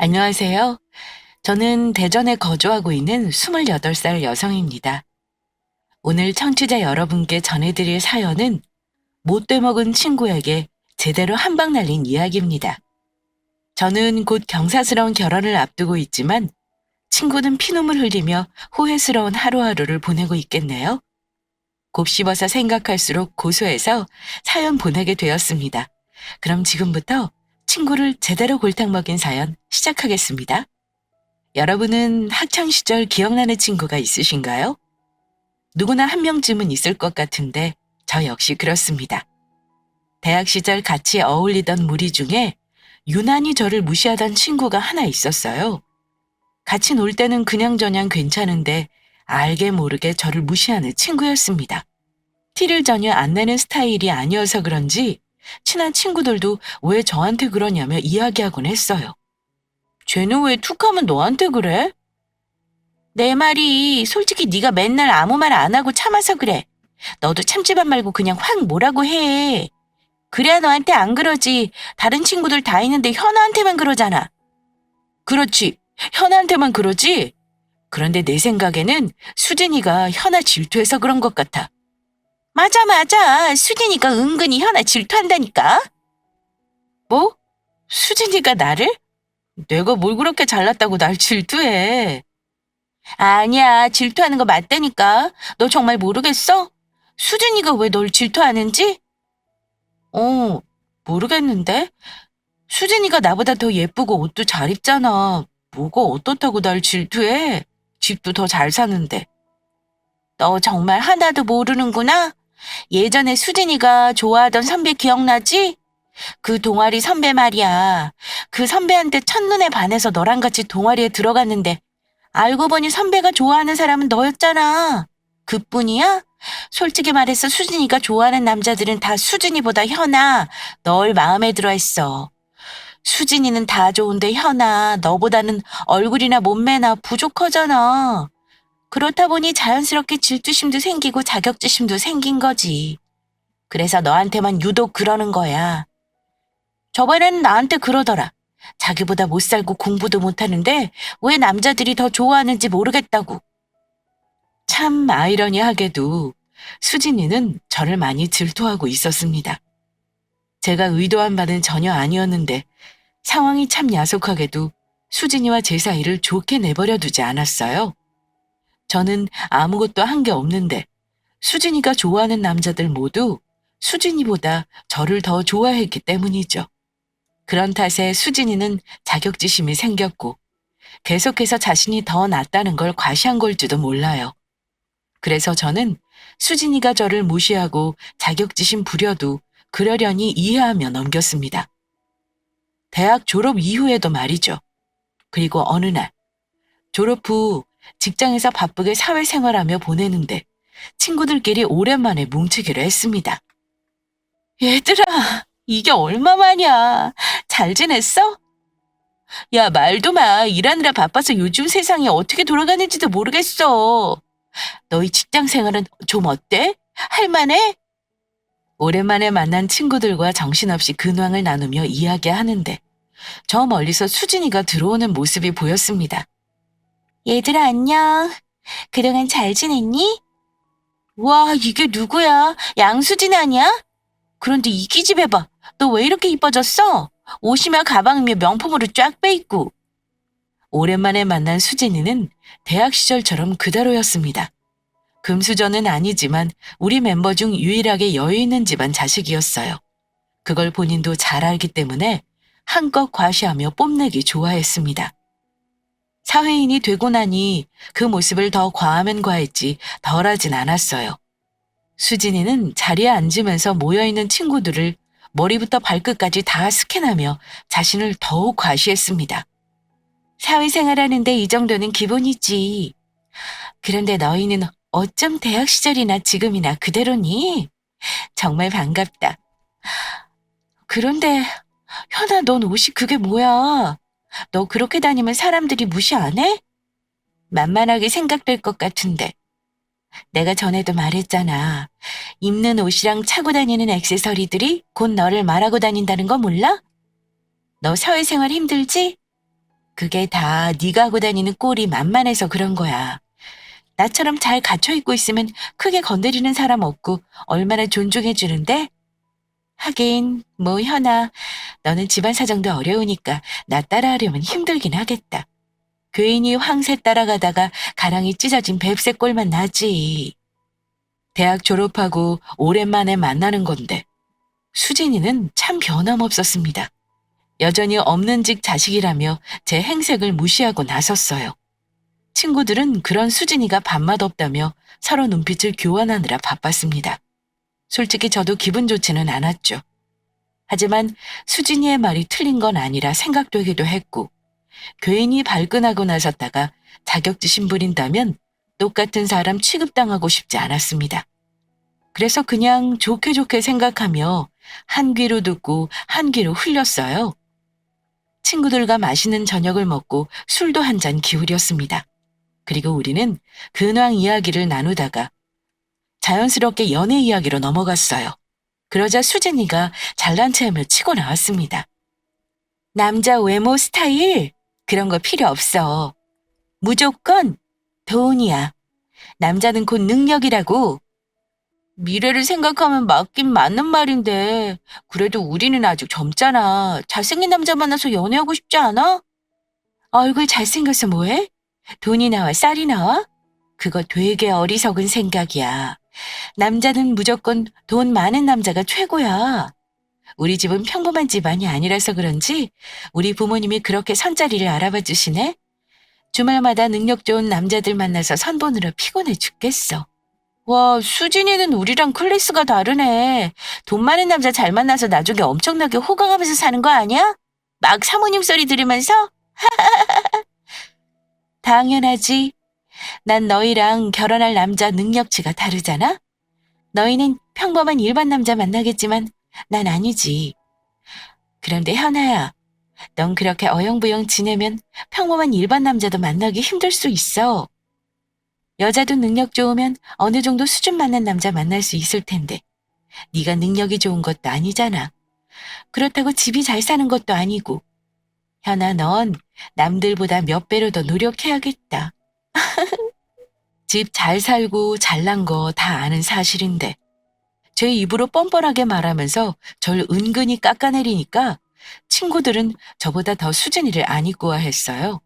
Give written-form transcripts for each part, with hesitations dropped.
안녕하세요. 저는 대전에 거주하고 있는 28살 여성입니다. 오늘 청취자 여러분께 전해드릴 사연은 못돼 먹은 친구에게 제대로 한 방 날린 이야기입니다. 저는 곧 경사스러운 결혼을 앞두고 있지만 친구는 피눈물 흘리며 후회스러운 하루하루를 보내고 있겠네요. 곱씹어서 생각할수록 고소해서 사연 보내게 되었습니다. 그럼 지금부터 친구를 제대로 골탕 먹인 사연 시작하겠습니다. 여러분은 학창시절 기억나는 친구가 있으신가요? 누구나 한 명쯤은 있을 것 같은데 저 역시 그렇습니다. 대학 시절 같이 어울리던 무리 중에 유난히 저를 무시하던 친구가 하나 있었어요. 같이 놀 때는 그냥저냥 괜찮은데 알게 모르게 저를 무시하는 친구였습니다. 티를 전혀 안 내는 스타일이 아니어서 그런지 친한 친구들도 왜 저한테 그러냐며 이야기하곤 했어요. 쟤는 왜 툭하면 너한테 그래? 내 말이 솔직히 네가 맨날 아무 말 안 하고 참아서 그래. 너도 참지만 말고 그냥 확 뭐라고 해. 그래야 너한테 안 그러지. 다른 친구들 다 있는데 현아한테만 그러잖아. 그렇지. 현아한테만 그러지? 그런데 내 생각에는 수진이가 현아 질투해서 그런 것 같아. 맞아, 맞아. 수진이가 은근히 현아 질투한다니까. 뭐? 수진이가 나를? 내가 뭘 그렇게 잘났다고 날 질투해. 아니야, 질투하는 거 맞다니까. 너 정말 모르겠어? 수진이가 왜 널 질투하는지? 어, 모르겠는데? 수진이가 나보다 더 예쁘고 옷도 잘 입잖아. 뭐가 어떻다고 날 질투해? 집도 더 잘 사는데. 너 정말 하나도 모르는구나? 예전에 수진이가 좋아하던 선배 기억나지? 그 동아리 선배 말이야. 그 선배한테 첫눈에 반해서 너랑 같이 동아리에 들어갔는데 알고 보니 선배가 좋아하는 사람은 너였잖아. 그뿐이야? 솔직히 말해서 수진이가 좋아하는 남자들은 다 수진이보다 현아, 널 마음에 들어 했어. 수진이는 다 좋은데 현아, 너보다는 얼굴이나 몸매나 부족하잖아. 그렇다 보니 자연스럽게 질투심도 생기고 자격지심도 생긴 거지. 그래서 너한테만 유독 그러는 거야. 저번에는 나한테 그러더라. 자기보다 못 살고 공부도 못하는데 왜 남자들이 더 좋아하는지 모르겠다고. 참 아이러니하게도 수진이는 저를 많이 질투하고 있었습니다. 제가 의도한 바는 전혀 아니었는데 상황이 참 야속하게도 수진이와 제 사이를 좋게 내버려 두지 않았어요. 저는 아무것도 한 게 없는데 수진이가 좋아하는 남자들 모두 수진이보다 저를 더 좋아했기 때문이죠. 그런 탓에 수진이는 자격지심이 생겼고 계속해서 자신이 더 낫다는 걸 과시한 걸지도 몰라요. 그래서 저는 수진이가 저를 무시하고 자격지심 부려도 그러려니 이해하며 넘겼습니다. 대학 졸업 이후에도 말이죠. 그리고 어느 날 졸업 후 직장에서 바쁘게 사회생활하며 보내는데 친구들끼리 오랜만에 뭉치기로 했습니다. 얘들아, 이게 얼마만이야. 잘 지냈어? 야, 말도 마. 일하느라 바빠서 요즘 세상이 어떻게 돌아가는지도 모르겠어. 너희 직장 생활은 좀 어때? 할만해? 오랜만에 만난 친구들과 정신없이 근황을 나누며 이야기하는데 저 멀리서 수진이가 들어오는 모습이 보였습니다. 얘들아, 안녕. 그동안 잘 지냈니? 와, 이게 누구야? 양수진 아니야? 그런데 이 기집 해봐. 너 왜 이렇게 이뻐졌어? 옷이며 가방이며 명품으로 쫙 빼입고. 오랜만에 만난 수진이는 대학 시절처럼 그대로였습니다. 금수저는 아니지만 우리 멤버 중 유일하게 여유 있는 집안 자식이었어요. 그걸 본인도 잘 알기 때문에 한껏 과시하며 뽐내기 좋아했습니다. 사회인이 되고 나니 그 모습을 더 과하면 과했지 덜하진 않았어요. 수진이는 자리에 앉으면서 모여있는 친구들을 머리부터 발끝까지 다 스캔하며 자신을 더욱 과시했습니다. 사회생활하는데 이 정도는 기본이지. 그런데 너희는 어쩜 대학 시절이나 지금이나 그대로니? 정말 반갑다. 그런데 현아, 넌 옷이 그게 뭐야? 너 그렇게 다니면 사람들이 무시 안 해? 만만하게 생각될 것 같은데. 내가 전에도 말했잖아. 입는 옷이랑 차고 다니는 액세서리들이 곧 너를 말하고 다닌다는 거 몰라? 너 사회생활 힘들지? 그게 다 네가 하고 다니는 꼴이 만만해서 그런 거야. 나처럼 잘 갇혀 있고 있으면 크게 건드리는 사람 없고 얼마나 존중해 주는데? 하긴 뭐 현아, 너는 집안 사정도 어려우니까 나 따라하려면 힘들긴 하겠다. 괜히 황새 따라가다가 가랑이 찢어진 뱁새 꼴만 나지. 대학 졸업하고 오랜만에 만나는 건데 수진이는 참 변함없었습니다. 여전히 없는 직 자식이라며 제 행색을 무시하고 나섰어요. 친구들은 그런 수진이가 밥맛 없다며 서로 눈빛을 교환하느라 바빴습니다. 솔직히 저도 기분 좋지는 않았죠. 하지만 수진이의 말이 틀린 건 아니라 생각되기도 했고 괜히 발끈하고 나섰다가 자격지심 부린다면 똑같은 사람 취급당하고 싶지 않았습니다. 그래서 그냥 좋게 좋게 생각하며 한 귀로 듣고 한 귀로 흘렸어요. 친구들과 맛있는 저녁을 먹고 술도 한 잔 기울였습니다. 그리고 우리는 근황 이야기를 나누다가 자연스럽게 연애 이야기로 넘어갔어요. 그러자 수진이가 잘난 체하며 치고 나왔습니다. 남자 외모 스타일 그런 거 필요 없어. 무조건 돈이야. 남자는 곧 능력이라고. 미래를 생각하면 맞긴 맞는 말인데 그래도 우리는 아직 젊잖아. 잘생긴 남자 만나서 연애하고 싶지 않아? 얼굴 잘생겨서 뭐해? 돈이 나와 쌀이 나와? 그거 되게 어리석은 생각이야. 남자는 무조건 돈 많은 남자가 최고야. 우리 집은 평범한 집안이 아니라서 그런지 우리 부모님이 그렇게 선자리를 알아봐 주시네. 주말마다 능력 좋은 남자들 만나서 선보느라 피곤해 죽겠어. 와, 수진이는 우리랑 클래스가 다르네. 돈 많은 남자 잘 만나서 나중에 엄청나게 호강하면서 사는 거 아니야? 막 사모님 소리 들으면서? 당연하지. 난 너희랑 결혼할 남자 능력치가 다르잖아? 너희는 평범한 일반 남자 만나겠지만 난 아니지. 그런데 현아야, 넌 그렇게 어영부영 지내면 평범한 일반 남자도 만나기 힘들 수 있어. 여자도 능력 좋으면 어느 정도 수준 맞는 남자 만날 수 있을 텐데 네가 능력이 좋은 것도 아니잖아. 그렇다고 집이 잘 사는 것도 아니고. 현아, 넌 남들보다 몇 배로 더 노력해야겠다. 집 잘 살고 잘난 거 다 아는 사실인데 제 입으로 뻔뻔하게 말하면서 절 은근히 깎아내리니까 친구들은 저보다 더 수진이를 안 이뻐했어요.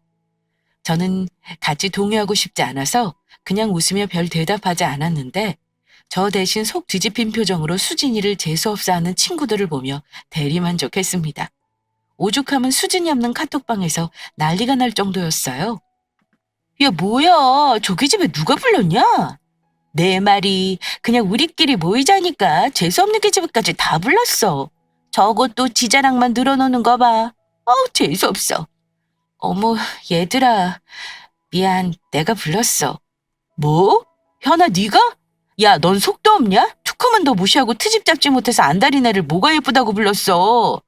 저는 같이 동요하고 싶지 않아서 그냥 웃으며 별 대답하지 않았는데 저 대신 속 뒤집힌 표정으로 수진이를 재수없어 하는 친구들을 보며 대리만족했습니다. 오죽하면 수진이 없는 카톡방에서 난리가 날 정도였어요. 야, 뭐야? 저기 집에 누가 불렀냐? 내 말이 그냥 우리끼리 모이자니까 재수없는 계집애까지 다 불렀어. 저것도 지 자랑만 늘어놓는 거 봐. 어우, 재수없어. 어머, 얘들아. 미안, 내가 불렀어. 뭐? 현아, 네가? 야, 넌 속도 없냐? 툭하면 너 무시하고 트집 잡지 못해서 안달인 애를 뭐가 예쁘다고 불렀어.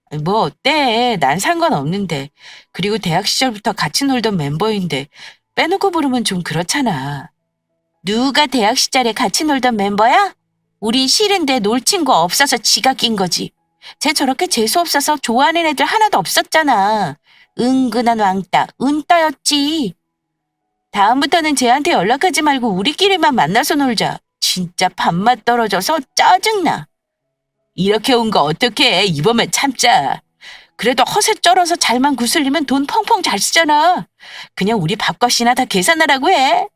아니, 뭐 어때? 난 상관없는데. 그리고 대학 시절부터 같이 놀던 멤버인데 빼놓고 부르면 좀 그렇잖아. 누가 대학 시절에 같이 놀던 멤버야? 우린 싫은데 놀 친구 없어서 지가 낀 거지. 쟤 저렇게 재수없어서 좋아하는 애들 하나도 없었잖아. 은근한 왕따, 은따였지. 다음부터는 쟤한테 연락하지 말고 우리끼리만 만나서 놀자. 진짜 밥맛 떨어져서 짜증나. 이렇게 온 거 어떡해. 이번만 참자. 그래도 허세 쩔어서 잘만 구슬리면 돈 펑펑 잘 쓰잖아. 그냥 우리 밥값이나 다 계산하라고 해.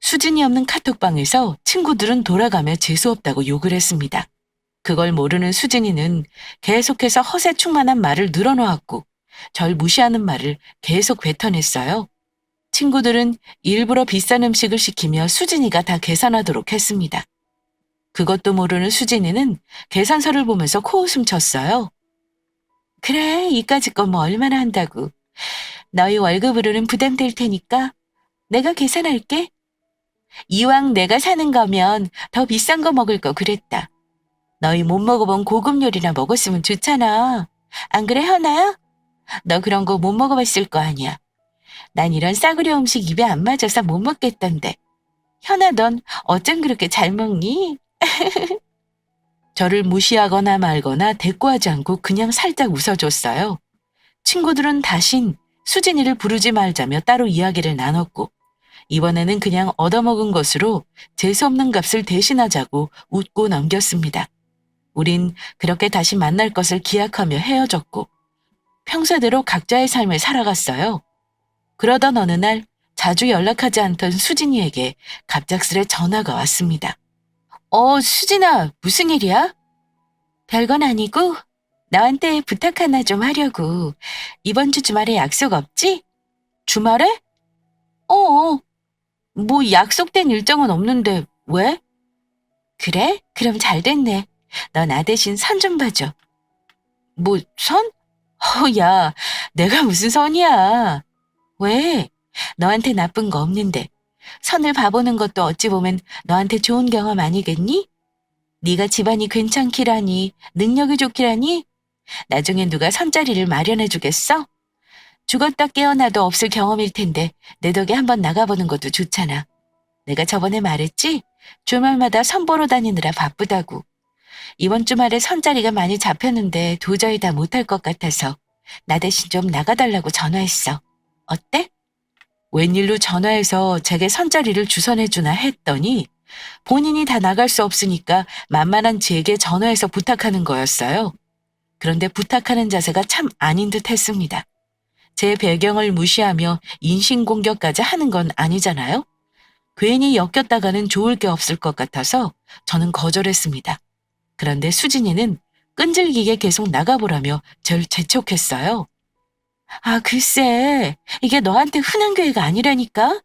수진이 없는 카톡방에서 친구들은 돌아가며 재수없다고 욕을 했습니다. 그걸 모르는 수진이는 계속해서 허세 충만한 말을 늘어놓았고 절 무시하는 말을 계속 뱉어냈어요. 친구들은 일부러 비싼 음식을 시키며 수진이가 다 계산하도록 했습니다. 그것도 모르는 수진이는 계산서를 보면서 코웃음 쳤어요. 그래, 이까짓 건 뭐 얼마나 한다고. 너희 월급으로는 부담될 테니까 내가 계산할게. 이왕 내가 사는 거면 더 비싼 거 먹을 거 그랬다. 너희 못 먹어본 고급 요리나 먹었으면 좋잖아. 안 그래, 현아야? 너 그런 거 못 먹어봤을 거 아니야. 난 이런 싸구려 음식 입에 안 맞아서 못 먹겠던데. 현아, 넌 어쩜 그렇게 잘 먹니? 저를 무시하거나 말거나 대꾸하지 않고 그냥 살짝 웃어줬어요. 친구들은 다신 수진이를 부르지 말자며 따로 이야기를 나눴고 이번에는 그냥 얻어먹은 것으로 재수없는 값을 대신하자고 웃고 넘겼습니다. 우린 그렇게 다시 만날 것을 기약하며 헤어졌고 평소대로 각자의 삶을 살아갔어요. 그러던 어느 날 자주 연락하지 않던 수진이에게 갑작스레 전화가 왔습니다. 수진아, 무슨 일이야? 별건 아니고 너한테 부탁 하나 좀 하려고. 이번 주 주말에 약속 없지? 주말에? 어, 뭐 약속된 일정은 없는데 왜? 그래? 그럼 잘 됐네. 너 나 대신 선 좀 봐줘. 뭐 선? 야, 내가 무슨 선이야. 왜? 너한테 나쁜 거 없는데. 선을 봐보는 것도 어찌 보면 너한테 좋은 경험 아니겠니? 네가 집안이 괜찮기라니, 능력이 좋기라니, 나중에 누가 선자리를 마련해 주겠어? 죽었다 깨어나도 없을 경험일 텐데 내 덕에 한번 나가보는 것도 좋잖아. 내가 저번에 말했지? 주말마다 선 보러 다니느라 바쁘다고. 이번 주말에 선자리가 많이 잡혔는데 도저히 다 못할 것 같아서 나 대신 좀 나가달라고 전화했어. 어때? 웬일로 전화해서 제게 선자리를 주선해주나 했더니 본인이 다 나갈 수 없으니까 만만한 제게 전화해서 부탁하는 거였어요. 그런데 부탁하는 자세가 참 아닌 듯 했습니다. 제 배경을 무시하며 인신공격까지 하는 건 아니잖아요. 괜히 엮였다가는 좋을 게 없을 것 같아서 저는 거절했습니다. 그런데 수진이는 끈질기게 계속 나가보라며 절 재촉했어요. 아, 글쎄, 이게 너한테 흔한 기회가 아니라니까?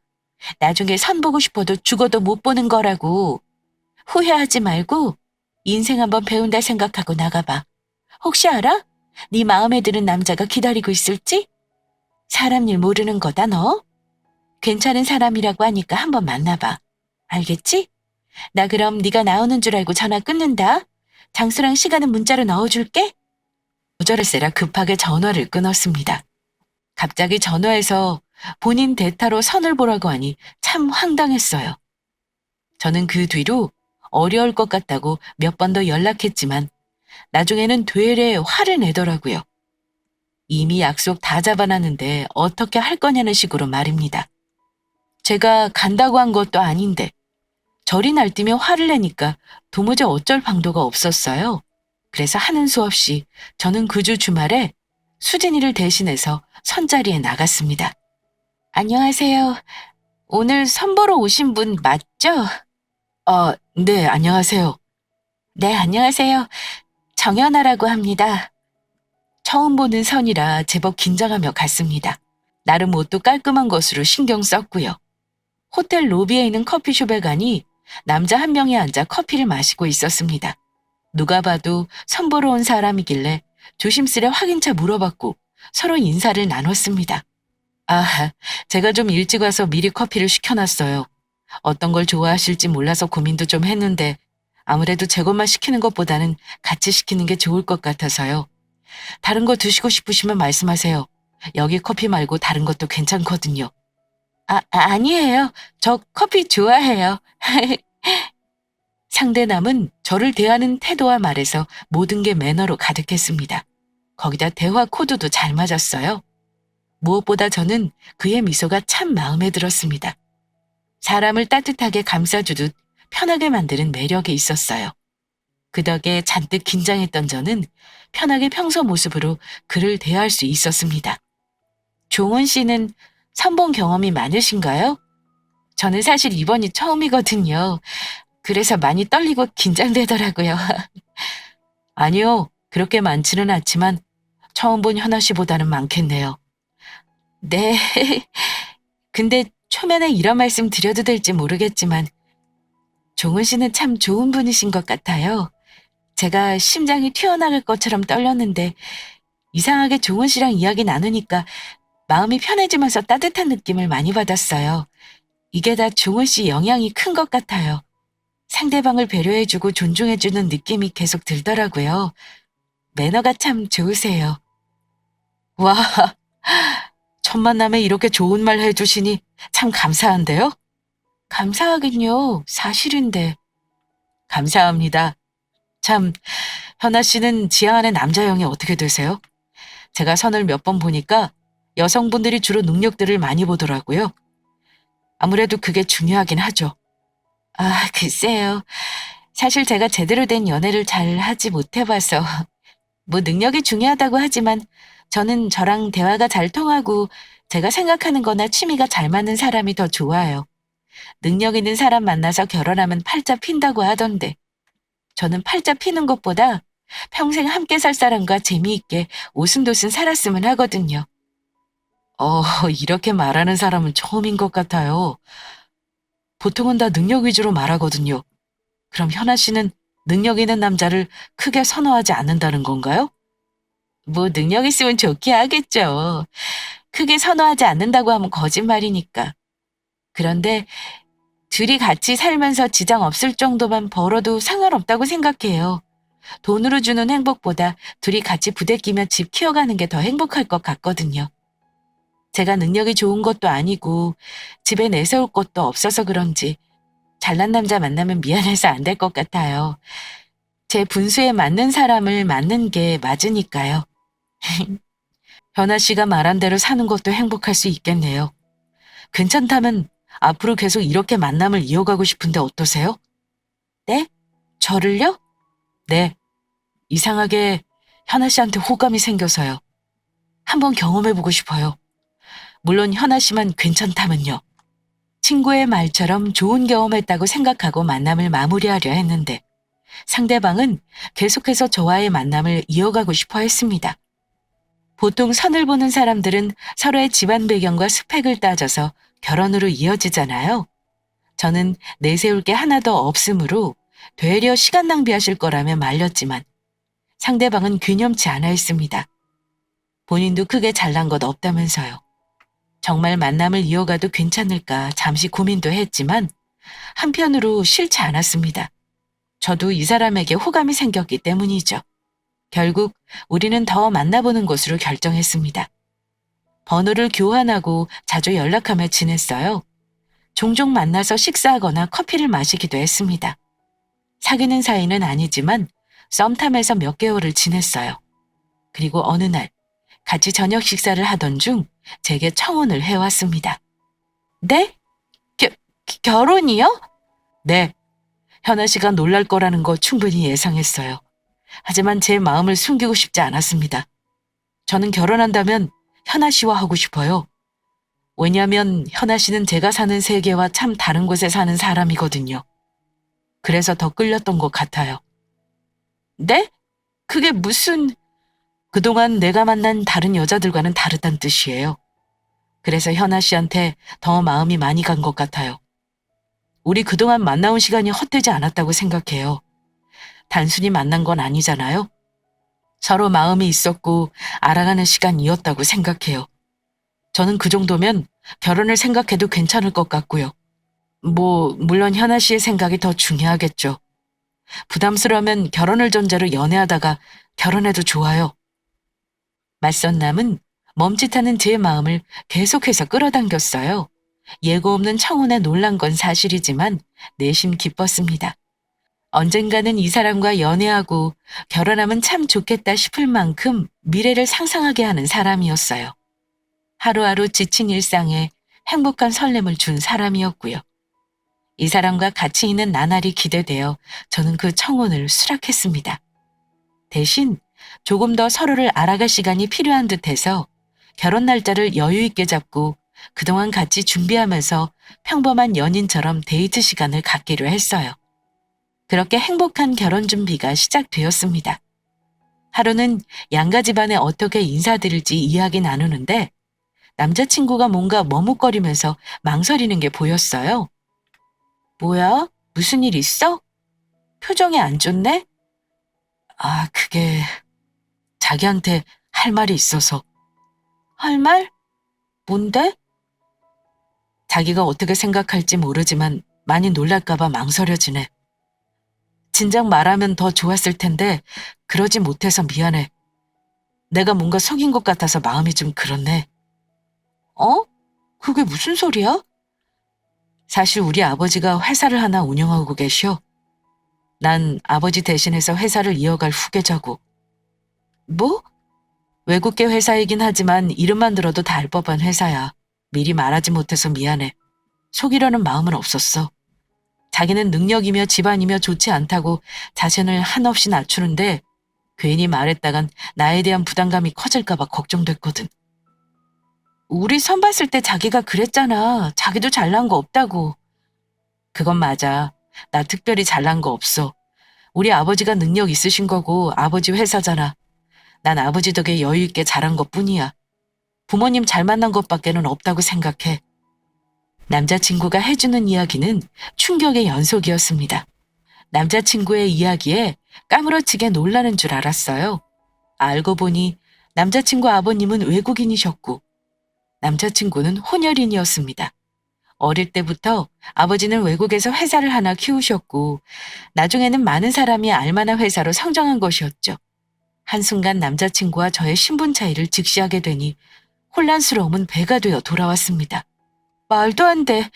나중에 선 보고 싶어도 죽어도 못 보는 거라고. 후회하지 말고 인생 한번 배운다 생각하고 나가봐. 혹시 알아? 네 마음에 드는 남자가 기다리고 있을지? 사람 일 모르는 거다, 너. 괜찮은 사람이라고 하니까 한번 만나봐. 알겠지? 나 그럼 네가 나오는 줄 알고 전화 끊는다. 장소랑 시간은 문자로 넣어줄게. 거절했세라 급하게 전화를 끊었습니다. 갑자기 전화해서 본인 대타로 선을 보라고 하니 참 황당했어요. 저는 그 뒤로 어려울 것 같다고 몇 번 더 연락했지만 나중에는 되레 화를 내더라고요. 이미 약속 다 잡아놨는데 어떻게 할 거냐는 식으로 말입니다. 제가 간다고 한 것도 아닌데 저리 날뛰며 화를 내니까 도무지 어쩔 방도가 없었어요. 그래서 하는 수 없이 저는 그 주 주말에 수진이를 대신해서 선자리에 나갔습니다. 안녕하세요. 오늘 선 보러 오신 분 맞죠? 네, 안녕하세요. 네, 안녕하세요. 정연아라고 합니다. 처음 보는 선이라 제법 긴장하며 갔습니다. 나름 옷도 깔끔한 것으로 신경 썼고요. 호텔 로비에 있는 커피숍에 가니 남자 한 명이 앉아 커피를 마시고 있었습니다. 누가 봐도 선 보러 온 사람이길래 조심스레 확인차 물어봤고 서로 인사를 나눴습니다. 아, 제가 좀 일찍 와서 미리 커피를 시켜놨어요. 어떤 걸 좋아하실지 몰라서 고민도 좀 했는데 아무래도 제 것만 시키는 것보다는 같이 시키는 게 좋을 것 같아서요. 다른 거 드시고 싶으시면 말씀하세요. 여기 커피 말고 다른 것도 괜찮거든요. 아니에요. 저 커피 좋아해요. 상대남은 저를 대하는 태도와 말에서 모든 게 매너로 가득했습니다. 거기다 대화 코드도 잘 맞았어요. 무엇보다 저는 그의 미소가 참 마음에 들었습니다. 사람을 따뜻하게 감싸주듯 편하게 만드는 매력이 있었어요. 그 덕에 잔뜩 긴장했던 저는 편하게 평소 모습으로 그를 대할 수 있었습니다. 종원 씨는 선본 경험이 많으신가요? 저는 사실 이번이 처음이거든요. 그래서 많이 떨리고 긴장되더라고요. 아니요, 그렇게 많지는 않지만 처음 본 현아 씨보다는 많겠네요. 네. 근데 초면에 이런 말씀 드려도 될지 모르겠지만 종은 씨는 참 좋은 분이신 것 같아요. 제가 심장이 튀어나갈 것처럼 떨렸는데 이상하게 종은 씨랑 이야기 나누니까 마음이 편해지면서 따뜻한 느낌을 많이 받았어요. 이게 다 종은 씨 영향이 큰 것 같아요. 상대방을 배려해주고 존중해주는 느낌이 계속 들더라고요. 매너가 참 좋으세요. 와, 첫 만남에 이렇게 좋은 말 해주시니 참 감사한데요? 감사하긴요. 사실인데. 감사합니다. 참, 현아 씨는 지향하는 남자형이 어떻게 되세요? 제가 선을 몇 번 보니까 여성분들이 주로 능력들을 많이 보더라고요. 아무래도 그게 중요하긴 하죠. 아, 글쎄요. 사실 제가 제대로 된 연애를 잘 하지 못해봐서 뭐 능력이 중요하다고 하지만 저는 저랑 대화가 잘 통하고 제가 생각하는 거나 취미가 잘 맞는 사람이 더 좋아요. 능력 있는 사람 만나서 결혼하면 팔자 핀다고 하던데 저는 팔자 피는 것보다 평생 함께 살 사람과 재미있게 오순도순 살았으면 하거든요. 이렇게 말하는 사람은 처음인 것 같아요. 보통은 다 능력 위주로 말하거든요. 그럼 현아 씨는 능력 있는 남자를 크게 선호하지 않는다는 건가요? 뭐 능력 있으면 좋게 하겠죠. 크게 선호하지 않는다고 하면 거짓말이니까. 그런데 둘이 같이 살면서 지장 없을 정도만 벌어도 상관없다고 생각해요. 돈으로 주는 행복보다 둘이 같이 부대끼며 집 키워가는 게 더 행복할 것 같거든요. 제가 능력이 좋은 것도 아니고 집에 내세울 것도 없어서 그런지 잘난 남자 만나면 미안해서 안 될 것 같아요. 제 분수에 맞는 사람을 만는 게 맞으니까요. 현아 씨가 말한 대로 사는 것도 행복할 수 있겠네요. 괜찮다면 앞으로 계속 이렇게 만남을 이어가고 싶은데 어떠세요? 네? 저를요? 네. 이상하게 현아 씨한테 호감이 생겨서요. 한번 경험해보고 싶어요. 물론 현아 씨만 괜찮다면요. 친구의 말처럼 좋은 경험했다고 생각하고 만남을 마무리하려 했는데 상대방은 계속해서 저와의 만남을 이어가고 싶어 했습니다. 보통 선을 보는 사람들은 서로의 집안 배경과 스펙을 따져서 결혼으로 이어지잖아요. 저는 내세울 게 하나도 없으므로 되려 시간 낭비하실 거라며 말렸지만 상대방은 균염치 않아 있습니다. 본인도 크게 잘난 것 없다면서요. 정말 만남을 이어가도 괜찮을까 잠시 고민도 했지만 한편으로 싫지 않았습니다. 저도 이 사람에게 호감이 생겼기 때문이죠. 결국 우리는 더 만나보는 것으로 결정했습니다. 번호를 교환하고 자주 연락하며 지냈어요. 종종 만나서 식사하거나 커피를 마시기도 했습니다. 사귀는 사이는 아니지만 썸 타면서 몇 개월을 지냈어요. 그리고 어느 날 같이 저녁 식사를 하던 중 제게 청혼을 해왔습니다. 네? 결혼이요? 네. 현아 씨가 놀랄 거라는 거 충분히 예상했어요. 하지만 제 마음을 숨기고 싶지 않았습니다. 저는 결혼한다면 현아 씨와 하고 싶어요. 왜냐하면 현아 씨는 제가 사는 세계와 참 다른 곳에 사는 사람이거든요. 그래서 더 끌렸던 것 같아요. 네? 그게 무슨... 그동안 내가 만난 다른 여자들과는 다르단 뜻이에요. 그래서 현아 씨한테 더 마음이 많이 간 것 같아요. 우리 그동안 만나온 시간이 헛되지 않았다고 생각해요. 단순히 만난 건 아니잖아요. 서로 마음이 있었고 알아가는 시간이었다고 생각해요. 저는 그 정도면 결혼을 생각해도 괜찮을 것 같고요. 물론 현아 씨의 생각이 더 중요하겠죠. 부담스러우면 결혼을 전제로 연애하다가 결혼해도 좋아요. 맞선남은 멈칫하는 제 마음을 계속해서 끌어당겼어요. 예고 없는 청혼에 놀란 건 사실이지만 내심 기뻤습니다. 언젠가는 이 사람과 연애하고 결혼하면 참 좋겠다 싶을 만큼 미래를 상상하게 하는 사람이었어요. 하루하루 지친 일상에 행복한 설렘을 준 사람이었고요. 이 사람과 같이 있는 나날이 기대되어 저는 그 청혼을 수락했습니다. 대신 조금 더 서로를 알아갈 시간이 필요한 듯해서 결혼 날짜를 여유 있게 잡고 그동안 같이 준비하면서 평범한 연인처럼 데이트 시간을 갖기로 했어요. 그렇게 행복한 결혼 준비가 시작되었습니다. 하루는 양가 집안에 어떻게 인사드릴지 이야기 나누는데 남자친구가 뭔가 머뭇거리면서 망설이는 게 보였어요. 뭐야? 무슨 일 있어? 표정이 안 좋네? 그게 자기한테 할 말이 있어서. 할 말? 뭔데? 자기가 어떻게 생각할지 모르지만 많이 놀랄까봐 망설여지네. 진작 말하면 더 좋았을 텐데 그러지 못해서 미안해. 내가 뭔가 속인 것 같아서 마음이 좀 그렇네. 어? 그게 무슨 소리야? 사실 우리 아버지가 회사를 하나 운영하고 계셔. 난 아버지 대신해서 회사를 이어갈 후계자고. 뭐? 외국계 회사이긴 하지만 이름만 들어도 다 알 법한 회사야. 미리 말하지 못해서 미안해. 속이려는 마음은 없었어. 자기는 능력이며 집안이며 좋지 않다고 자신을 한없이 낮추는데 괜히 말했다간 나에 대한 부담감이 커질까봐 걱정됐거든. 우리 선 봤을 때 자기가 그랬잖아. 자기도 잘난 거 없다고. 그건 맞아. 나 특별히 잘난 거 없어. 우리 아버지가 능력 있으신 거고 아버지 회사잖아. 난 아버지 덕에 여유 있게 자란 것뿐이야. 부모님 잘 만난 것밖에는 없다고 생각해. 남자친구가 해주는 이야기는 충격의 연속이었습니다. 남자친구의 이야기에 까무러치게 놀라는 줄 알았어요. 알고 보니 남자친구 아버님은 외국인이셨고 남자친구는 혼혈인이었습니다. 어릴 때부터 아버지는 외국에서 회사를 하나 키우셨고 나중에는 많은 사람이 알만한 회사로 성장한 것이었죠. 한순간 남자친구와 저의 신분 차이를 직시하게 되니 혼란스러움은 배가 되어 돌아왔습니다. 말도 안 돼.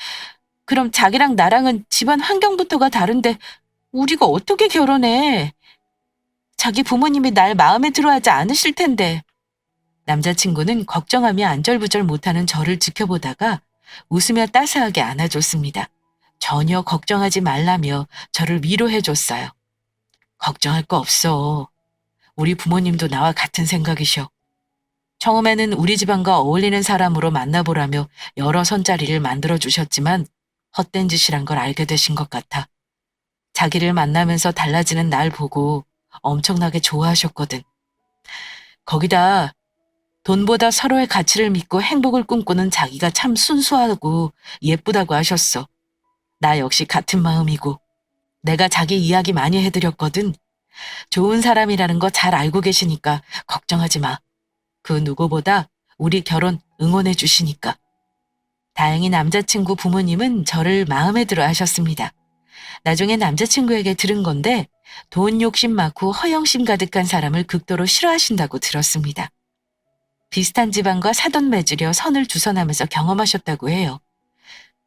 그럼 자기랑 나랑은 집안 환경부터가 다른데 우리가 어떻게 결혼해? 자기 부모님이 날 마음에 들어하지 않으실 텐데. 남자친구는 걱정하며 안절부절 못하는 저를 지켜보다가 웃으며 따스하게 안아줬습니다. 전혀 걱정하지 말라며 저를 위로해줬어요. 걱정할 거 없어. 우리 부모님도 나와 같은 생각이셔. 처음에는 우리 집안과 어울리는 사람으로 만나보라며 여러 선자리를 만들어주셨지만 헛된 짓이란 걸 알게 되신 것 같아. 자기를 만나면서 달라지는 날 보고 엄청나게 좋아하셨거든. 거기다 돈보다 서로의 가치를 믿고 행복을 꿈꾸는 자기가 참 순수하고 예쁘다고 하셨어. 나 역시 같은 마음이고 내가 자기 이야기 많이 해드렸거든. 좋은 사람이라는 거 잘 알고 계시니까 걱정하지 마. 그 누구보다 우리 결혼 응원해 주시니까. 다행히 남자친구 부모님은 저를 마음에 들어 하셨습니다. 나중에 남자친구에게 들은 건데 돈 욕심 많고 허영심 가득한 사람을 극도로 싫어하신다고 들었습니다. 비슷한 집안과 사돈 맺으려 선을 주선하면서 경험하셨다고 해요.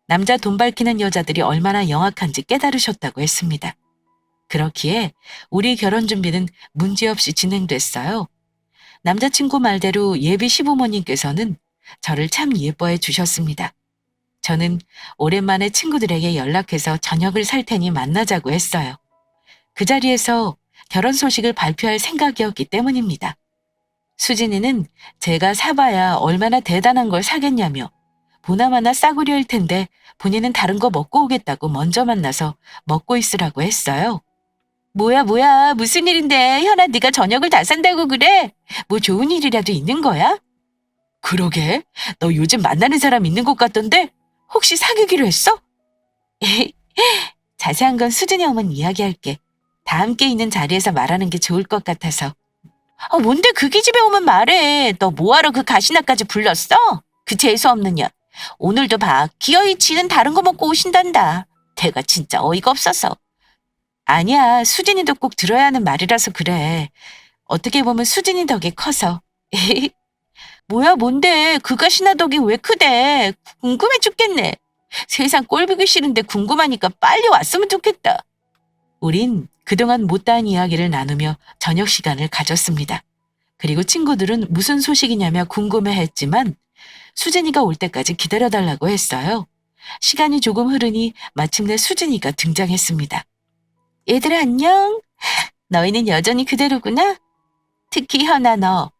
남자 돈 밝히는 여자들이 얼마나 영악한지 깨달으셨다고 했습니다. 그렇기에 우리 결혼 준비는 문제없이 진행됐어요. 남자친구 말대로 예비 시부모님께서는 저를 참 예뻐해 주셨습니다. 저는 오랜만에 친구들에게 연락해서 저녁을 살 테니 만나자고 했어요. 그 자리에서 결혼 소식을 발표할 생각이었기 때문입니다. 수진이는 제가 사봐야 얼마나 대단한 걸 사겠냐며 보나마나 싸구려일 텐데 본인은 다른 거 먹고 오겠다고 먼저 만나서 먹고 있으라고 했어요. 뭐야 무슨 일인데 현아 네가 저녁을 다 산다고 그래? 뭐 좋은 일이라도 있는 거야? 그러게 너 요즘 만나는 사람 있는 것 같던데 혹시 사귀기로 했어? 자세한 건 수진이 오면 이야기할게. 다 함께 있는 자리에서 말하는 게 좋을 것 같아서. 뭔데 그 기집애 오면 말해. 너 뭐하러 그 가시나까지 불렀어? 그 재수없는 년. 오늘도 봐. 기어이 지는 다른 거 먹고 오신단다. 내가 진짜 어이가 없어서. 아니야. 수진이도 꼭 들어야 하는 말이라서 그래. 어떻게 보면 수진이 덕이 커서. 뭐야 뭔데 그 가시나 덕이 왜 크대. 궁금해 죽겠네. 세상 꼴보기 싫은데 궁금하니까 빨리 왔으면 좋겠다. 우린 그동안 못다한 이야기를 나누며 저녁 시간을 가졌습니다. 그리고 친구들은 무슨 소식이냐며 궁금해했지만 수진이가 올 때까지 기다려달라고 했어요. 시간이 조금 흐르니 마침내 수진이가 등장했습니다. 얘들아 안녕. 너희는 여전히 그대로구나. 특히 현아 너.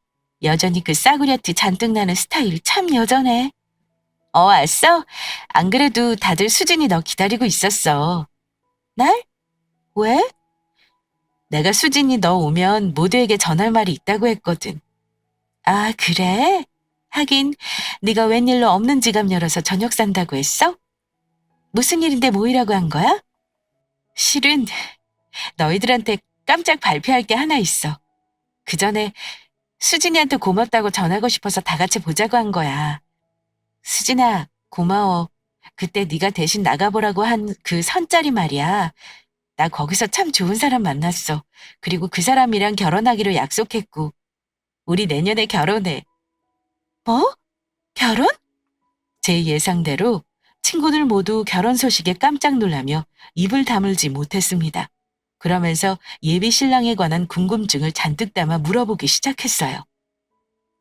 여전히 그 싸구려티 잔뜩 나는 스타일 참 여전해. 왔어? 안 그래도 다들 수진이 너 기다리고 있었어. 날? 왜? 내가 수진이 너 오면 모두에게 전할 말이 있다고 했거든. 아, 그래? 하긴 네가 웬일로 없는 지갑 열어서 저녁 산다고 했어? 무슨 일인데 모이라고 한 거야? 실은 너희들한테 깜짝 발표할 게 하나 있어. 그 전에 수진이한테 고맙다고 전하고 싶어서 다 같이 보자고 한 거야. 수진아, 고마워. 그때 네가 대신 나가보라고 한 그 선짜리 말이야. 나 거기서 참 좋은 사람 만났어. 그리고 그 사람이랑 결혼하기로 약속했고. 우리 내년에 결혼해. 뭐? 결혼? 제 예상대로 친구들 모두 결혼 소식에 깜짝 놀라며 입을 다물지 못했습니다. 그러면서 예비 신랑에 관한 궁금증을 잔뜩 담아 물어보기 시작했어요.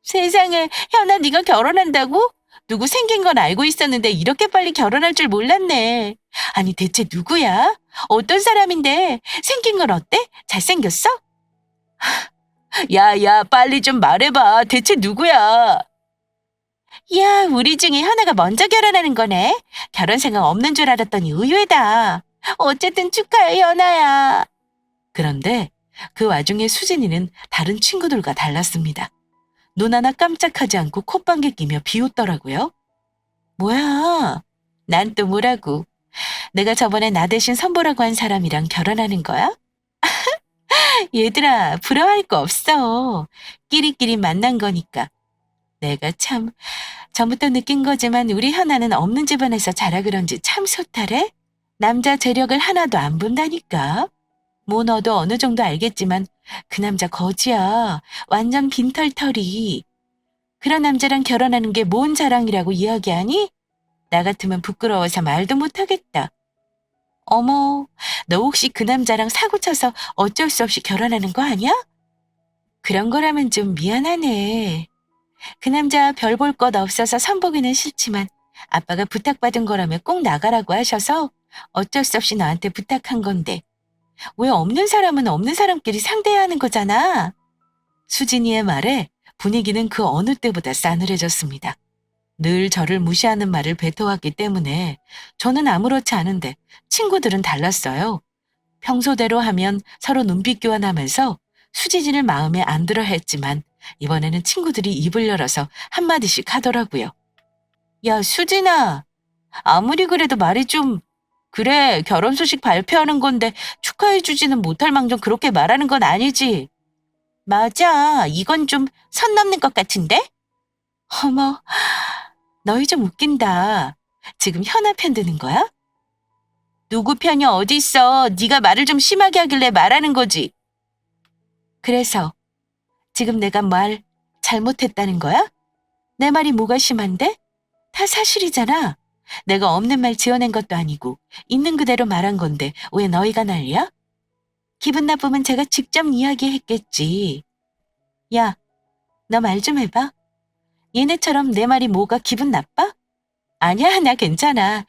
세상에, 현아 네가 결혼한다고? 누구 생긴 건 알고 있었는데 이렇게 빨리 결혼할 줄 몰랐네. 아니 대체 누구야? 어떤 사람인데? 생긴 건 어때? 잘생겼어? 야, 빨리 좀 말해봐. 대체 누구야? 야, 우리 중에 현아가 먼저 결혼하는 거네. 결혼 생각 없는 줄 알았더니 의외다. 어쨌든 축하해, 현아야. 그런데 그 와중에 수진이는 다른 친구들과 달랐습니다. 눈 하나 깜짝하지 않고 콧방귀 끼며 비웃더라고요. 뭐야? 난 또 뭐라고? 내가 저번에 나 대신 선보라고 한 사람이랑 결혼하는 거야? 얘들아, 부러워할 거 없어. 끼리끼리 만난 거니까. 내가 참, 전부터 느낀 거지만 우리 현아는 없는 집안에서 자라 그런지 참 소탈해? 남자 재력을 하나도 안 본다니까. 뭐 너도 어느 정도 알겠지만 그 남자 거지야. 완전 빈털터리. 그런 남자랑 결혼하는 게 뭔 자랑이라고 이야기하니? 나 같으면 부끄러워서 말도 못하겠다. 어머, 너 혹시 그 남자랑 사고 쳐서 어쩔 수 없이 결혼하는 거 아니야? 그런 거라면 좀 미안하네. 그 남자 별 볼 것 없어서 선보기는 싫지만 아빠가 부탁받은 거라면 꼭 나가라고 하셔서 어쩔 수 없이 나한테 부탁한 건데 왜 없는 사람은 없는 사람끼리 상대해야 하는 거잖아. 수진이의 말에 분위기는 그 어느 때보다 싸늘해졌습니다. 늘 저를 무시하는 말을 뱉어왔기 때문에 저는 아무렇지 않은데 친구들은 달랐어요. 평소대로 하면 서로 눈빛 교환하면서 수진이를 마음에 안 들어 했지만 이번에는 친구들이 입을 열어서 한마디씩 하더라고요. 야, 수진아. 아무리 그래도 말이 좀, 그래, 결혼 소식 발표하는 건데 축하해주지는 못할 망정 그렇게 말하는 건 아니지. 맞아. 이건 좀 선 넘는 것 같은데? 어머, 너희 좀 웃긴다. 지금 현아 편 드는 거야? 누구 편이 어디 있어. 네가 말을 좀 심하게 하길래 말하는 거지. 그래서 지금 내가 말 잘못했다는 거야? 내 말이 뭐가 심한데? 다 사실이잖아. 내가 없는 말 지어낸 것도 아니고 있는 그대로 말한 건데 왜 너희가 난리야? 기분 나쁘면 제가 직접 이야기했겠지. 야, 너 말 좀 해봐. 얘네처럼 내 말이 뭐가 기분 나빠? 아니야, 나 괜찮아.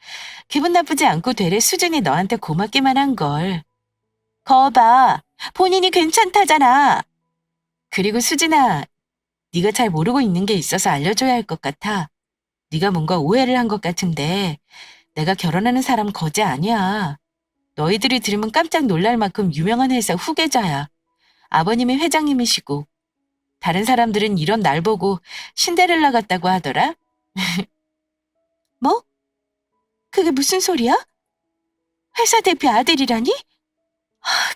기분 나쁘지 않고 되레 수준이 너한테 고맙기만 한 걸. 거봐, 본인이 괜찮다잖아. 그리고 수진아, 네가 잘 모르고 있는 게 있어서 알려줘야 할 것 같아. 네가 뭔가 오해를 한 것 같은데 내가 결혼하는 사람 거지 아니야. 너희들이 들으면 깜짝 놀랄 만큼 유명한 회사 후계자야. 아버님이 회장님이시고 다른 사람들은 이런 날 보고 신데렐라 같다고 하더라. 뭐? 그게 무슨 소리야? 회사 대표 아들이라니?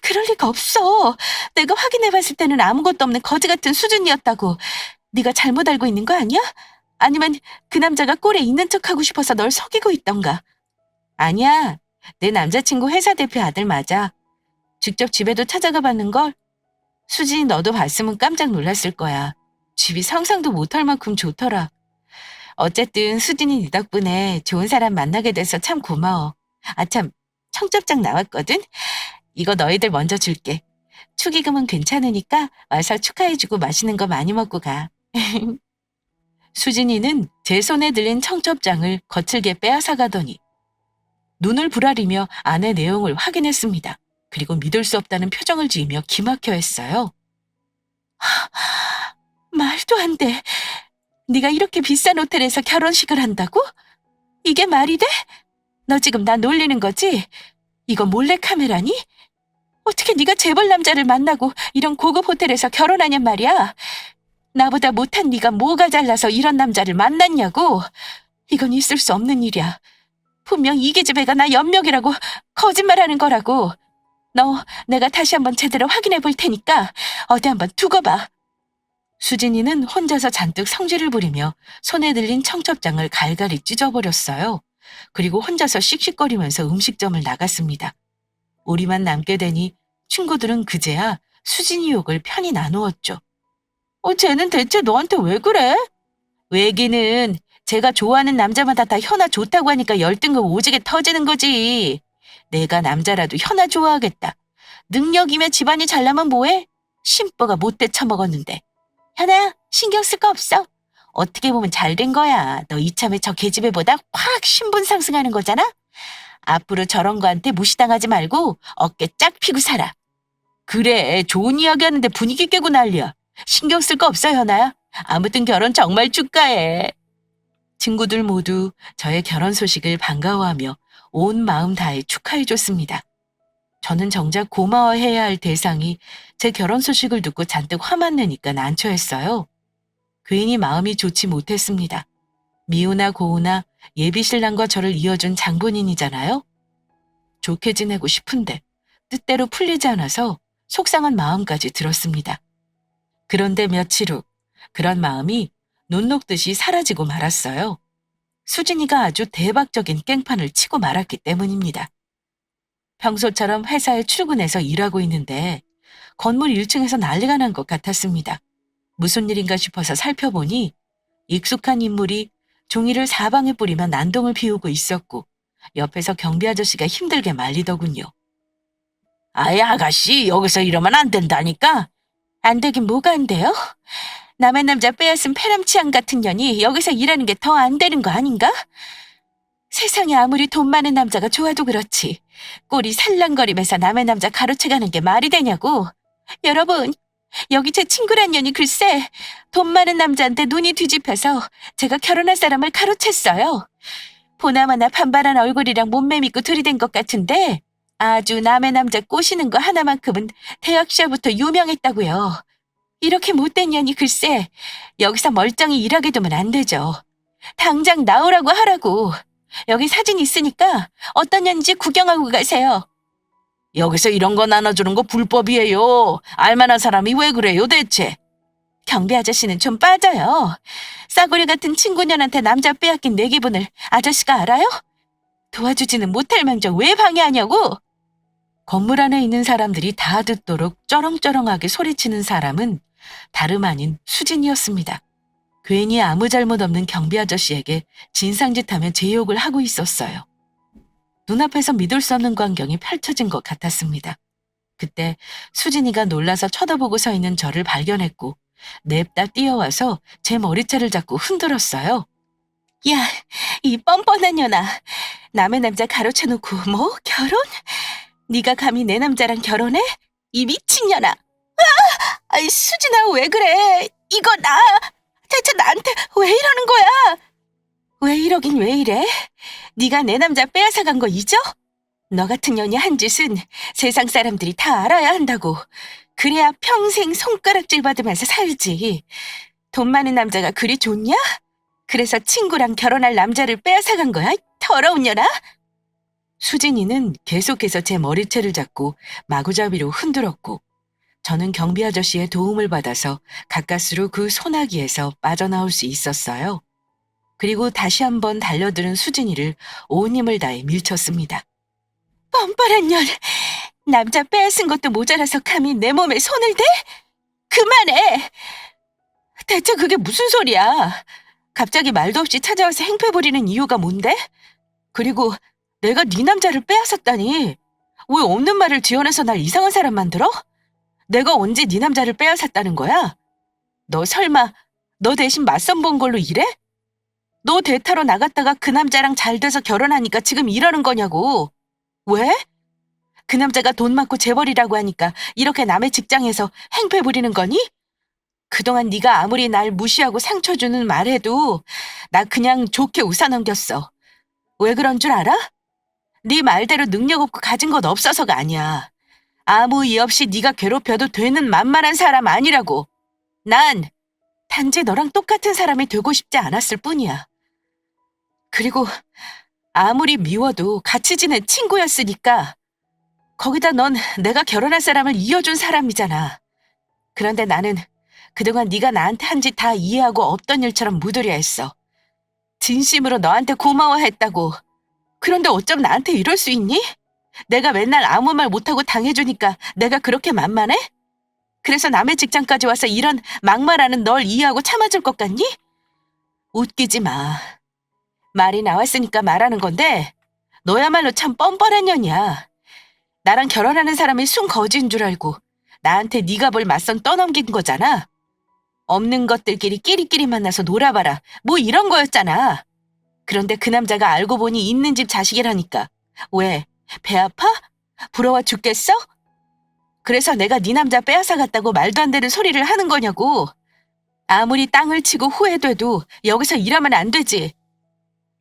그럴 리가 없어. 내가 확인해봤을 때는 아무것도 없는 거지 같은 수준이었다고. 네가 잘못 알고 있는 거 아니야? 아니면 그 남자가 꼴에 있는 척하고 싶어서 널 속이고 있던가. 아니야. 내 남자친구 회사 대표 아들 맞아. 직접 집에도 찾아가 봤는걸. 수진이 너도 봤으면 깜짝 놀랐을 거야. 집이 상상도 못할 만큼 좋더라. 어쨌든 수진이 네 덕분에 좋은 사람 만나게 돼서 참 고마워. 아참, 청첩장 나왔거든? 이거 너희들 먼저 줄게. 축의금은 괜찮으니까 와서 축하해주고 맛있는 거 많이 먹고 가. 수진이는 제 손에 들린 청첩장을 거칠게 빼앗아 가더니 눈을 부라리며 안의 내용을 확인했습니다. 그리고 믿을 수 없다는 표정을 지으며 기막혀 했어요. 말도 안 돼. 네가 이렇게 비싼 호텔에서 결혼식을 한다고? 이게 말이 돼? 너 지금 나 놀리는 거지? 이거 몰래카메라니? 어떻게 네가 재벌 남자를 만나고 이런 고급 호텔에서 결혼하냔 말이야. 나보다 못한 네가 뭐가 잘나서 이런 남자를 만났냐고. 이건 있을 수 없는 일이야. 분명 이 계집애가 나 연명이라고 거짓말하는 거라고. 너 내가 다시 한번 제대로 확인해 볼 테니까 어디 한번 두고 봐. 수진이는 혼자서 잔뜩 성질을 부리며 손에 들린 청첩장을 갈갈이 찢어버렸어요. 그리고 혼자서 씩씩거리면서 음식점을 나갔습니다. 우리만 남게 되니 친구들은 그제야 수진이 욕을 편히 나누었죠. 쟤는 대체 너한테 왜 그래? 왜기는 제가 좋아하는 남자마다 다 현아 좋다고 하니까 열등감 오지게 터지는 거지. 내가 남자라도 현아 좋아하겠다. 능력이며 집안이 잘나면 뭐해? 심보가 못돼 처먹었는데. 현아야, 신경 쓸 거 없어. 어떻게 보면 잘 된 거야. 너 이참에 저 계집애보다 확 신분 상승하는 거잖아? 앞으로 저런 거한테 무시당하지 말고 어깨 쫙 펴고 살아. 그래, 좋은 이야기 하는데 분위기 깨고 난리야. 신경 쓸 거 없어, 현아야. 아무튼 결혼 정말 축하해. 친구들 모두 저의 결혼 소식을 반가워하며 온 마음 다해 축하해줬습니다. 저는 정작 고마워해야 할 대상이 제 결혼 소식을 듣고 잔뜩 화만 내니까 난처했어요. 괜히 마음이 좋지 못했습니다. 미우나 고우나 예비 신랑과 저를 이어준 장본인이잖아요. 좋게 지내고 싶은데 뜻대로 풀리지 않아서 속상한 마음까지 들었습니다. 그런데 며칠 후 그런 마음이 눈 녹듯이 사라지고 말았어요. 수진이가 아주 대박적인 깽판을 치고 말았기 때문입니다. 평소처럼 회사에 출근해서 일하고 있는데 건물 1층에서 난리가 난 것 같았습니다. 무슨 일인가 싶어서 살펴보니 익숙한 인물이 종이를 사방에 뿌리며 난동을 피우고 있었고 옆에서 경비 아저씨가 힘들게 말리더군요. 아이 아가씨, 여기서 이러면 안 된다니까. 안 되긴 뭐가 안 돼요? 남의 남자 빼앗은 패람치한 같은 년이 여기서 일하는 게 더 안 되는 거 아닌가? 세상에 아무리 돈 많은 남자가 좋아도 그렇지. 꼴이 살랑거리면서 남의 남자 가로채가는 게 말이 되냐고. 여러분, 여기 제 친구란 년이 글쎄 돈 많은 남자한테 눈이 뒤집혀서 제가 결혼할 사람을 가로챘어요. 보나마나 반반한 얼굴이랑 몸매 믿고 들이댄 것 같은데 아주 남의 남자 꼬시는 거 하나만큼은 대학 시절부터 유명했다고요. 이렇게 못된 년이 글쎄 여기서 멀쩡히 일하게 두면 안 되죠. 당장 나오라고 하라고. 여기 사진 있으니까 어떤 년인지 구경하고 가세요. 여기서 이런 거 나눠주는 거 불법이에요. 알만한 사람이 왜 그래요 대체? 경비 아저씨는 좀 빠져요. 싸구려 같은 친구년한테 남자 빼앗긴 내 기분을 아저씨가 알아요? 도와주지는 못할 망정 왜 방해하냐고? 건물 안에 있는 사람들이 다 듣도록 쩌렁쩌렁하게 소리치는 사람은 다름 아닌 수진이었습니다. 괜히 아무 잘못 없는 경비 아저씨에게 진상짓하며 제 욕을 하고 있었어요. 눈앞에서 믿을 수 없는 광경이 펼쳐진 것 같았습니다. 그때 수진이가 놀라서 쳐다보고 서 있는 저를 발견했고 냅다 뛰어와서 제 머리채를 잡고 흔들었어요. 야, 이 뻔뻔한 년아. 남의 남자 가로채놓고 뭐 결혼? 네가 감히 내 남자랑 결혼해? 이 미친년아. 아이 수진아 왜 그래? 이거 나 대체 나한테 왜 이러는 거야? 왜 이러긴 왜 이래? 네가 내 남자 빼앗아간 거 잊어? 너 같은 년이 한 짓은 세상 사람들이 다 알아야 한다고. 그래야 평생 손가락질 받으면서 살지. 돈 많은 남자가 그리 좋냐? 그래서 친구랑 결혼할 남자를 빼앗아간 거야? 더러운 년아? 수진이는 계속해서 제 머리채를 잡고 마구잡이로 흔들었고 저는 경비 아저씨의 도움을 받아서 가까스로 그 소나기에서 빠져나올 수 있었어요. 그리고 다시 한번 달려드는 수진이를 온 힘을 다해 밀쳤습니다. 뻔뻔한 년! 남자 빼앗은 것도 모자라서 감히 내 몸에 손을 대? 그만해! 대체 그게 무슨 소리야? 갑자기 말도 없이 찾아와서 행패 부리는 이유가 뭔데? 그리고 내가 네 남자를 빼앗았다니 왜 없는 말을 지어내서 날 이상한 사람 만들어? 내가 언제 네 남자를 빼앗았다는 거야? 너 설마 너 대신 맞선 본 걸로 이래? 너 대타로 나갔다가 그 남자랑 잘 돼서 결혼하니까 지금 이러는 거냐고. 왜? 그 남자가 돈 많고 재벌이라고 하니까 이렇게 남의 직장에서 행패 부리는 거니? 그동안 네가 아무리 날 무시하고 상처 주는 말해도 나 그냥 좋게 웃어넘겼어. 왜 그런 줄 알아? 네 말대로 능력 없고 가진 것 없어서가 아니야. 아무 이유 없이 네가 괴롭혀도 되는 만만한 사람 아니라고. 난 단지 너랑 똑같은 사람이 되고 싶지 않았을 뿐이야. 그리고 아무리 미워도 같이 지낸 친구였으니까. 거기다 넌 내가 결혼할 사람을 이어준 사람이잖아. 그런데 나는 그동안 네가 나한테 한 짓 다 이해하고 없던 일처럼 묻으려 했어. 진심으로 너한테 고마워했다고. 그런데 어쩜 나한테 이럴 수 있니? 내가 맨날 아무 말 못하고 당해주니까 내가 그렇게 만만해? 그래서 남의 직장까지 와서 이런 막말하는 널 이해하고 참아줄 것 같니? 웃기지 마. 말이 나왔으니까 말하는 건데 너야말로 참 뻔뻔한 년이야. 나랑 결혼하는 사람이 순 거지인 줄 알고 나한테 네가 볼 맞선 떠넘긴 거잖아. 없는 것들끼리 끼리끼리 만나서 놀아봐라. 뭐 이런 거였잖아. 그런데 그 남자가 알고 보니 있는 집 자식이라니까. 왜? 배 아파? 부러워 죽겠어? 그래서 내가 네 남자 빼앗아 갔다고 말도 안 되는 소리를 하는 거냐고. 아무리 땅을 치고 후회돼도 여기서 일하면 안 되지.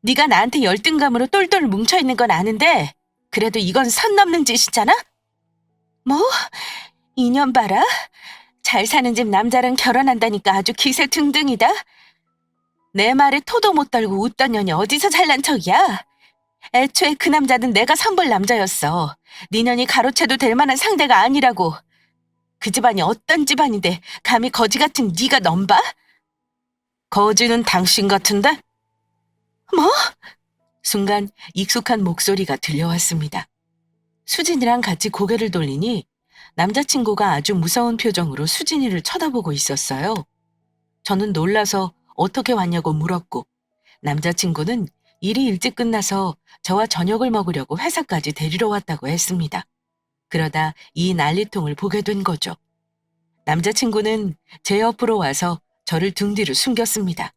네가 나한테 열등감으로 똘똘 뭉쳐있는 건 아는데 그래도 이건 선 넘는 짓이잖아? 뭐? 인연 봐라. 잘 사는 집 남자랑 결혼한다니까 아주 기세 등등이다. 내 말에 토도 못 달고 웃던 년이 어디서 잘난 척이야? 애초에 그 남자는 내가 선볼 남자였어. 네 년이 가로채도 될 만한 상대가 아니라고. 그 집안이 어떤 집안인데 감히 거지 같은 네가 넘봐? 거지는 당신 같은데? 뭐? 순간 익숙한 목소리가 들려왔습니다. 수진이랑 같이 고개를 돌리니 남자친구가 아주 무서운 표정으로 수진이를 쳐다보고 있었어요. 저는 놀라서 어떻게 왔냐고 물었고 남자친구는 일이 일찍 끝나서 저와 저녁을 먹으려고 회사까지 데리러 왔다고 했습니다. 그러다 이 난리통을 보게 된 거죠. 남자친구는 제 옆으로 와서 저를 등 뒤로 숨겼습니다.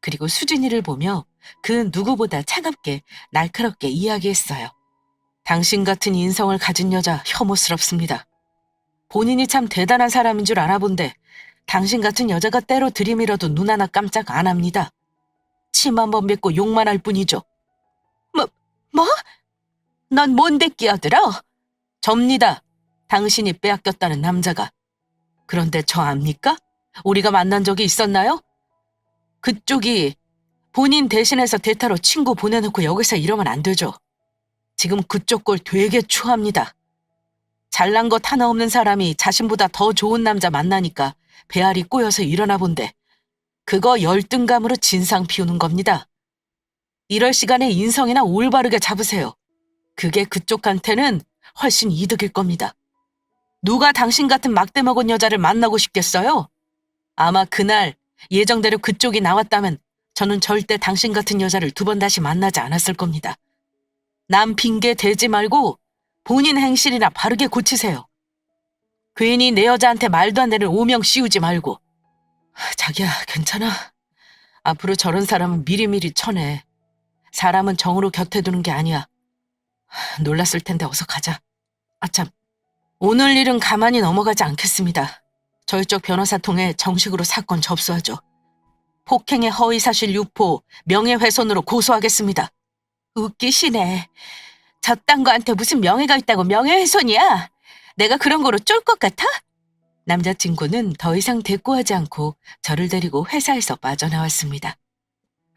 그리고 수진이를 보며 그 누구보다 차갑게 날카롭게 이야기했어요. 당신 같은 인성을 가진 여자 혐오스럽습니다. 본인이 참 대단한 사람인 줄 알아본데 당신 같은 여자가 때로 들이밀어도 눈 하나 깜짝 안 합니다. 침 한 번 뱉고 욕만 할 뿐이죠. 뭐? 넌 뭔데 끼어들어? 접니다. 당신이 빼앗겼다는 남자가. 그런데 저 압니까? 우리가 만난 적이 있었나요? 그쪽이 본인 대신해서 대타로 친구 보내놓고 여기서 이러면 안 되죠. 지금 그쪽 꼴 되게 추합니다. 잘난 것 하나 없는 사람이 자신보다 더 좋은 남자 만나니까 배알이 꼬여서 일어나 본데 그거 열등감으로 진상 피우는 겁니다. 이럴 시간에 인성이나 올바르게 잡으세요. 그게 그쪽한테는 훨씬 이득일 겁니다. 누가 당신 같은 막대 먹은 여자를 만나고 싶겠어요? 아마 그날 예정대로 그쪽이 나왔다면 저는 절대 당신 같은 여자를 두 번 다시 만나지 않았을 겁니다. 남 핑계 대지 말고 본인 행실이나 바르게 고치세요. 괜히 내 여자한테 말도 안 되는 오명 씌우지 말고. 자기야, 괜찮아. 앞으로 저런 사람은 미리미리 쳐내. 사람은 정으로 곁에 두는 게 아니야. 놀랐을 텐데 어서 가자. 아참, 오늘 일은 가만히 넘어가지 않겠습니다. 저희 쪽 변호사 통해 정식으로 사건 접수하죠. 폭행의 허위사실 유포, 명예훼손으로 고소하겠습니다. 웃기시네. 저딴 거한테 무슨 명예가 있다고 명예훼손이야? 내가 그런 거로 쫄 것 같아? 남자친구는 더 이상 대꾸하지 않고 저를 데리고 회사에서 빠져나왔습니다.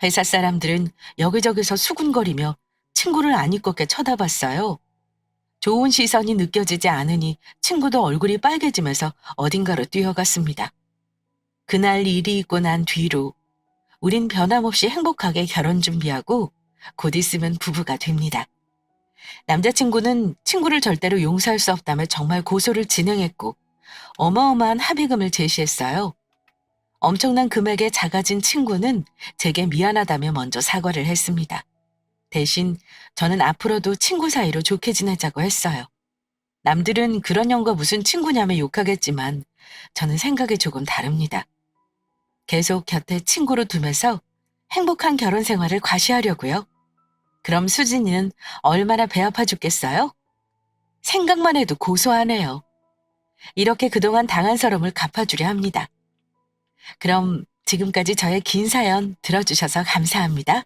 회사 사람들은 여기저기서 수군거리며 친구를 안 입겁게 쳐다봤어요. 좋은 시선이 느껴지지 않으니 친구도 얼굴이 빨개지면서 어딘가로 뛰어갔습니다. 그날 일이 있고 난 뒤로 우린 변함없이 행복하게 결혼 준비하고 곧 있으면 부부가 됩니다. 남자친구는 친구를 절대로 용서할 수 없다며 정말 고소를 진행했고 어마어마한 합의금을 제시했어요. 엄청난 금액에 작아진 친구는 제게 미안하다며 먼저 사과를 했습니다. 대신 저는 앞으로도 친구 사이로 좋게 지내자고 했어요. 남들은 그런 년과 무슨 친구냐며 욕하겠지만 저는 생각이 조금 다릅니다. 계속 곁에 친구로 두면서 행복한 결혼 생활을 과시하려고요. 그럼 수진이는 얼마나 배 아파 죽겠어요? 생각만 해도 고소하네요. 이렇게 그동안 당한 서름을 갚아주려 합니다. 그럼 지금까지 저의 긴 사연 들어주셔서 감사합니다.